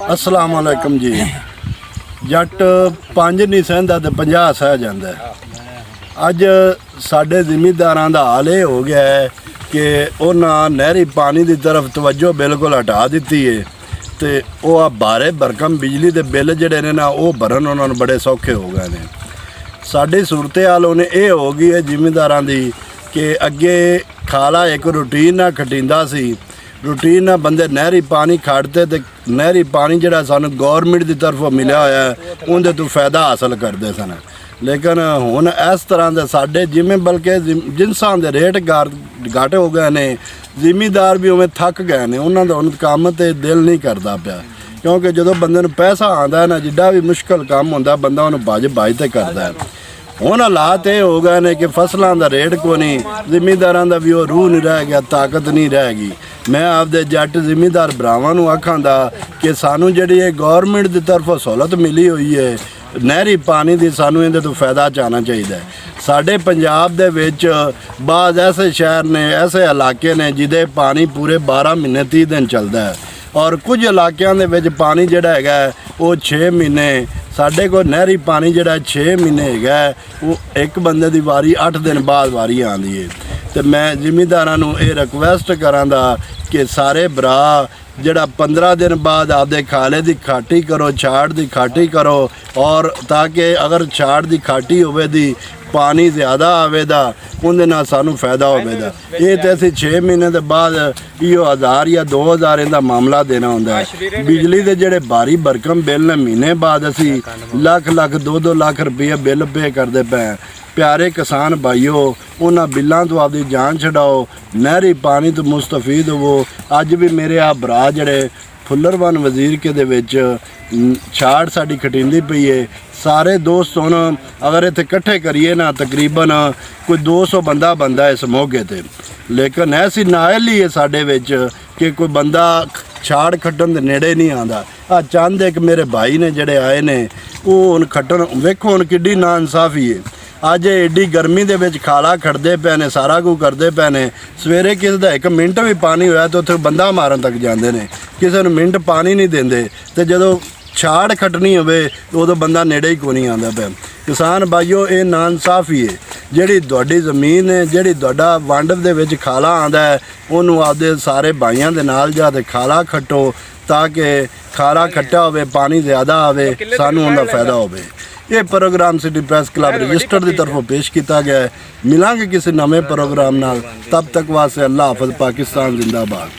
अस्सलाम वालेकुम जी। जट 5 नहीं सहंदा तो 50 सह जाता है। अज साडे जिमीदारां दा हाल ये हो गया है कि उन्हां नहरी पानी की तरफ तवज्जो बिल्कुल हटा दी है तो वह भारे भरकम बिजली के बिल जिहड़े ने ना वो भरन उन्होंने बड़े सौखे हो गए हैं। साडी सूरत हाल उन्हें यह हो गई है जिमीदारां दी कि अगे खाला एक रूटीन ना खटींदा सी, रूटीन ना बंदे नहरी पानी खड़ते तो नहरी पानी जिहड़ा सानू गौरमेंट की तरफों मिलिया होया उहदे तो फायदा हासिल करते सन। लेकिन हुण इस तरह के साडे जिमें बल्कि जिनसां दे रेट घट हो गए ने, जिमीदार भी उवें थक गए ने, उन्हां दा हुण काम ते दिल नहीं करता पिया क्योंकि जो बंदे नूं पैसा आंदा है ना जिड्डा भी मुश्किल काम हुंदा बंदा उहनूं भज ते करदा है। हुण हालात ये हो गए ने कि फसलों का रेट को नहीं, जिमीदारां दा भी वो रूह नहीं रह गया, ताकत नहीं रहेगी। मैं आपदे जट जिमीदार भरावां नूं आखांदा कि सानू जिहड़ी गौरमेंट की तरफों सहूलत मिली हुई है नहरी पानी की, सानू इहदे तो फायदा चाहना चाहिए। साडे पंजाब दे विच बाज़ ऐसे शहर ने, ऐसे इलाके ने जिहदे पानी पूरे 12 महीने 30 दिन चलता है और कुछ इलाकों दे विच पानी जिहड़ा हैगा वो 6 महीने, साडे कोल नहरी पानी जिहड़ा 6 महीने हैगा वो एक बंदे की वारी 8 दिन बाद वारी आंदी है। तो मैं जिमीदारां नूं ये रिक्वेस्ट करांदा कि सारे भरा जिहड़ा 15 दिन बाद आपदे खाले की खाटी करो, छाड़ की खाटी करो, और ताकि अगर छाड़ की खाटी होवे दी पानी ज़्यादा आवेगा उहदे नाल सानू फायदा होवेगा। ये तो असीं 6 महीने के बाद इहो 1000 या 2000 इहदा मामला देना हुंदा है। बिजली के जिहड़े भारी भरकम बिल ने महीने बाद असीं लाख 2-2 लाख रुपये बिल पे करते पे। प्यारे किसान भाईओ, उन्हां बिलों तो आपकी जान छड़ाओ, नहरी पानी तो मुस्तफीद होवो। अज भी मेरे आ भरा जिहड़े फुल्लरवन वजीर के दे विच छाड़ साडी खटींदी पई है। सारे दोस्त हुण अगर इत्थे इकट्ठे करिए ना तकरीबन कोई 200 बंदा बनता है इस मौके ते, लेकिन ऐसी नायल ही है साडे विच कि कोई बंदा छाड़ खट्टन दे नेड़े नहीं आंदा। आ चंद एक मेरे भाई ने जिहड़े आए ने वो हुण खट्टन, वेखो हुण किड्डी नाइंसाफी है। अज एड्डी गर्मी दे विच खाला खड़दे पे ने, सारा कुछ करते पे ने। सवेरे किसी का 1 मिनट भी पानी होया तो उत्थे बंदा मारन तक जाते हैं, किसी नूं मिनट पानी नहीं देंदे। तो जदों छाड़ खटनी होवे उदों बंदा नेड़े ही कोई नहीं आंदा पे। किसान भाईओ, ये नाइंसाफी है। जिहड़ी तुहाडी ज़मीन है, जिहड़ी तुहाडा वंड दे विच खाला आंदा है, उहनूं आपदे सारे भाइयों दे नाल जा ते खाला खट्टो ताकि खाला खट्टा होवे, पानी ज़्यादा आवे, सानू उहदा फायदा होवे। ये programme city press club register की तरफों पेश किया गया है। मिलांगे किसी नवे प्रोग्राम नाल, तब तक वास्ते अल्लाह हाफ़िज़, पाकिस्तान जिंदाबाद।